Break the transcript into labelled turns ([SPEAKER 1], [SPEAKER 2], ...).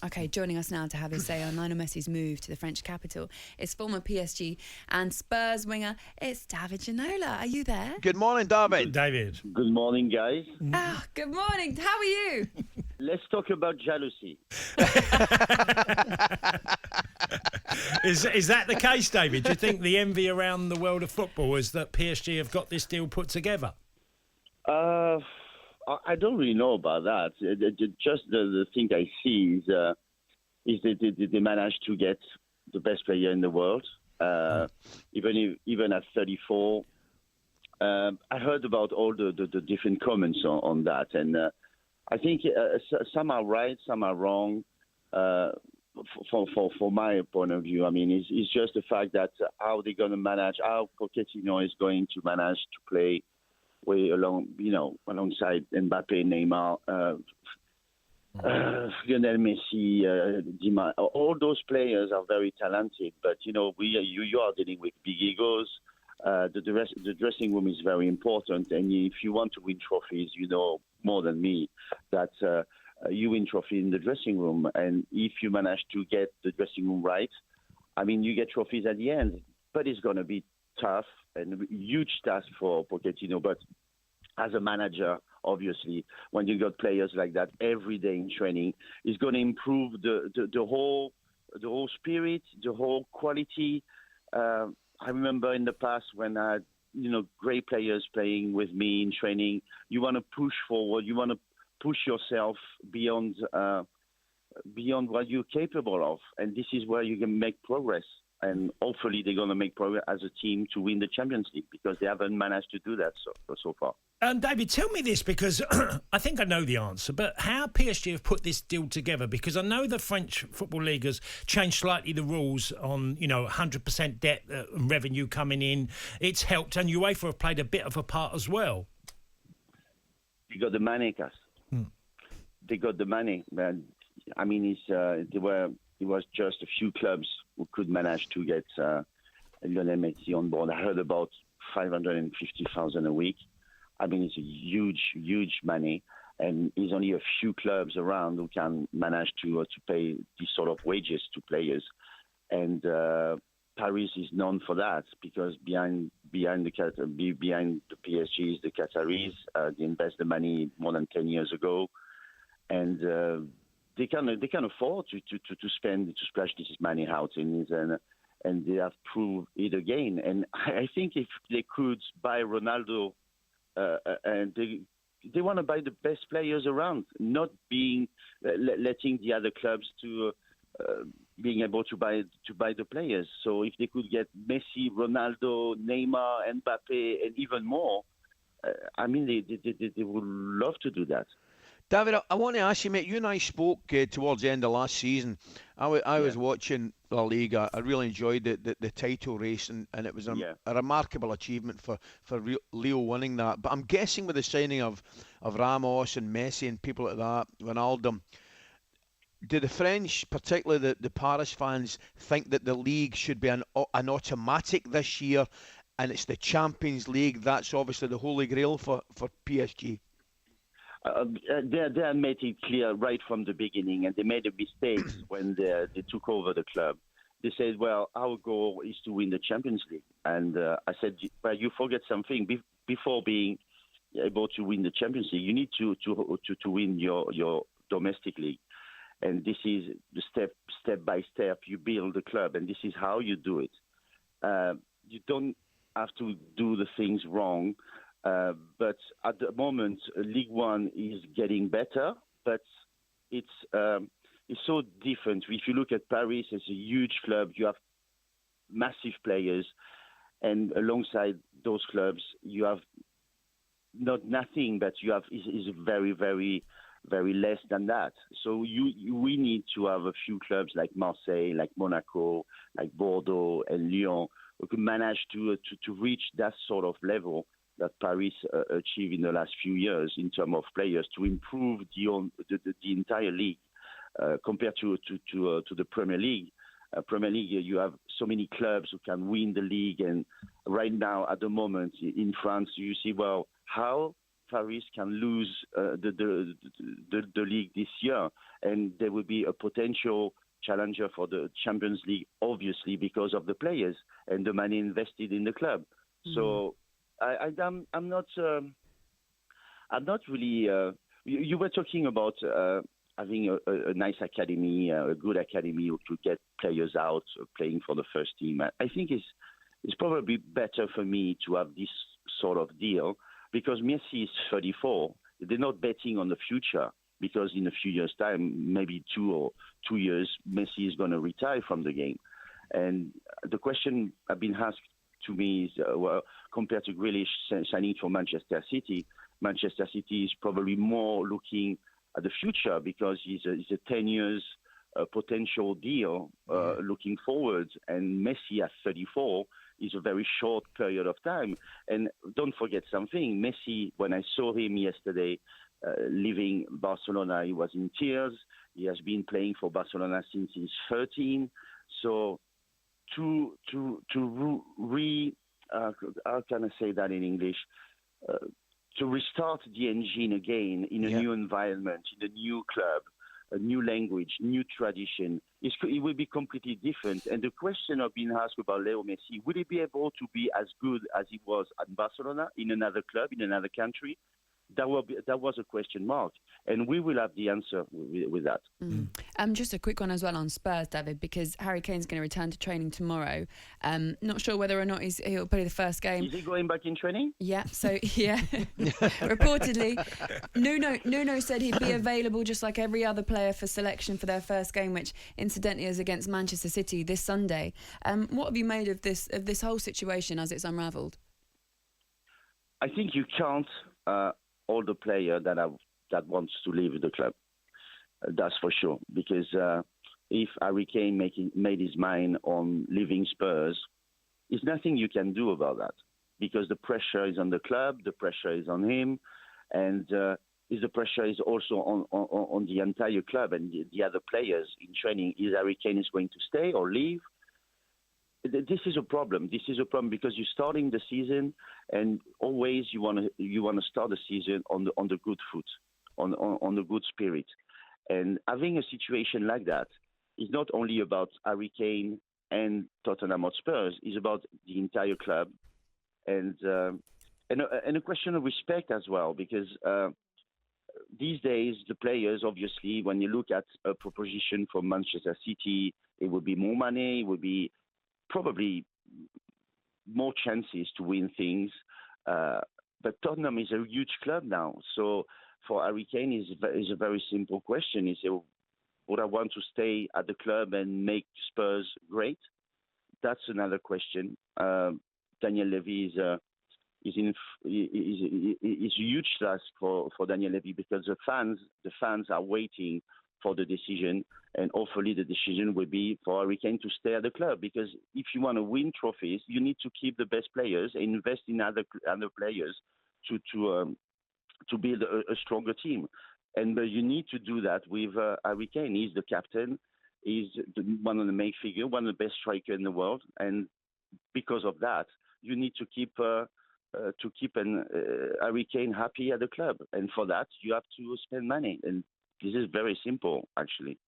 [SPEAKER 1] Okay, joining us now to have his say on Lionel Messi's move to the French capital is former PSG and Spurs winger, it's David Ginola. Are you there?
[SPEAKER 2] Good morning, David.
[SPEAKER 3] David.
[SPEAKER 4] Good morning, guys.
[SPEAKER 1] Good morning. How are you?
[SPEAKER 4] Let's talk about jealousy.
[SPEAKER 3] Is that the case, David? Do you think the envy around the world of football is that PSG have got this deal put together?
[SPEAKER 4] I don't really know about that. Just the thing I see is that they managed to get the best player in the world, even at 34. I heard about all the different comments on that, and I think some are right, some are wrong. For my point of view, I mean, it's just the fact that how they're going to manage, how Pochettino is going to manage to play alongside Mbappe, Neymar, Lionel Messi, Di Maria. All those players are very talented, but you are dealing with big egos. The dressing room is very important, and if you want to win trophies, you know more than me that you win trophy in the dressing room, and if you manage to get the dressing room right, I mean, you get trophies at the end. But it's going to be tough and a huge task for Pochettino. But as a manager, obviously, when you got players like that every day in training, it's going to improve the whole spirit, the whole quality. I remember in the past when I had great players playing with me in training. You want to push forward. You want to push yourself beyond what you're capable of, and this is where you can make progress. And hopefully they're going to make progress as a team to win the Champions League, because they haven't managed to do that so far.
[SPEAKER 3] David, tell me this, because I think I know the answer, but how PSG have put this deal together? Because I know the French Football League has changed slightly the rules on, 100% debt and revenue coming in. It's helped, and UEFA have played a bit of a part as well.
[SPEAKER 4] They got the money, Cass. They got the money. I mean, it was just a few clubs who could manage to get Lionel Messi on board. I heard about 550,000 a week. I mean, it's a huge, huge money, and there's only a few clubs around who can manage to pay these sort of wages to players. And Paris is known for that, because behind the PSG is the Qataris. They invest the money more than 10 years ago, and they can afford to splash this money out in it, and they have proved it again. And I think if they could buy Ronaldo, and they want to buy the best players around, not letting the other clubs to being able to buy the players. So if they could get Messi, Ronaldo, Neymar, Mbappe, and even more, I mean, they would love to do that.
[SPEAKER 2] David, I want to ask you, mate, you and I spoke towards the end of last season. I was watching La Liga. I really enjoyed the title race, and it was a remarkable achievement for Leo winning that. But I'm guessing with the signing of Ramos and Messi and people like that, Ronaldo, do the French, particularly the Paris fans, think that the league should be an automatic this year, and it's the Champions League that's obviously the holy grail for PSG?
[SPEAKER 4] They made it clear right from the beginning, and they made a mistake when they took over the club. They said, well, our goal is to win the Champions League. And I said, well, you forget something. Before being able to win the Champions League, you need to win your domestic league. And this is the step by step you build the club, and this is how you do it. You don't have to do the things wrong. But at the moment, League One is getting better, but it's so different. If you look at Paris, it's a huge club. You have massive players, and alongside those clubs, you have nothing, but you have is very, very, very less than that. So we need to have a few clubs like Marseille, like Monaco, like Bordeaux and Lyon, who can manage to reach that sort of level that Paris achieved in the last few years in terms of players, to improve the entire league compared to the Premier League. Premier League, you have so many clubs who can win the league, and right now, at the moment, in France, you see, well, how Paris can lose the league this year, and there will be a potential challenger for the Champions League, obviously because of the players and the money invested in the club. So I'm not really. You were talking about having a nice academy, a good academy to get players out playing for the first team. I think it's probably better for me to have this sort of deal because Messi is 34. They're not betting on the future because in a few years' time, maybe 2 years, Messi is going to retire from the game. And the question I've been asked to me is, well, compared to Grealish signing for Manchester City is probably more looking at the future because he's a 10 years potential deal looking forward. And Messi at 34 is a very short period of time. And don't forget something, Messi, when I saw him yesterday leaving Barcelona, he was in tears. He has been playing for Barcelona since he's 13. So how can I say that in English? To restart the engine again in a new environment, in a new club, a new language, new tradition, it will be completely different. And the question I've been asked about Leo Messi, would he be able to be as good as he was at Barcelona in another club, in another country? That was a question mark, and we will have the answer with that.
[SPEAKER 1] Just a quick one as well on Spurs, David, because Harry Kane's going to return to training tomorrow. Not sure whether or not he'll play the first game.
[SPEAKER 4] Is he going back in training?
[SPEAKER 1] Yeah, so reportedly, Nuno said he'd be available just like every other player for selection for their first game, which incidentally is against Manchester City this Sunday. What have you made of this whole situation as it's unravelled?
[SPEAKER 4] I think you can't all the player that wants to leave the club. That's for sure. Because if Harry Kane made his mind on leaving Spurs, there's nothing you can do about that. Because the pressure is on the club, the pressure is on him, and the pressure is also on the entire club and the other players in training. Is Harry Kane is going to stay or leave? This is a problem. This is a problem because you're starting the season, and always you want to start the season on the good foot, on the good spirit. And having a situation like that is not only about Harry Kane and Tottenham Hotspur. It's about the entire club, and a question of respect as well. Because these days the players, obviously, when you look at a proposition from Manchester City, it would be more money, it would be probably more chances to win things. But Tottenham is a huge club now. So for Harry Kane, is a very simple question. He said, would I want to stay at the club and make Spurs great? That's another question. Daniel Levy is a huge task for Daniel Levy because the fans are waiting for the decision, and hopefully the decision will be for Harry Kane to stay at the club. Because if you want to win trophies, you need to keep the best players and invest in other players to build a stronger team. And you need to do that with Harry Kane. He's the captain. He's one of the main figures, one of the best strikers in the world. And because of that, you need to keep Harry Kane happy at the club. And for that, you have to spend money. And this is very simple, actually.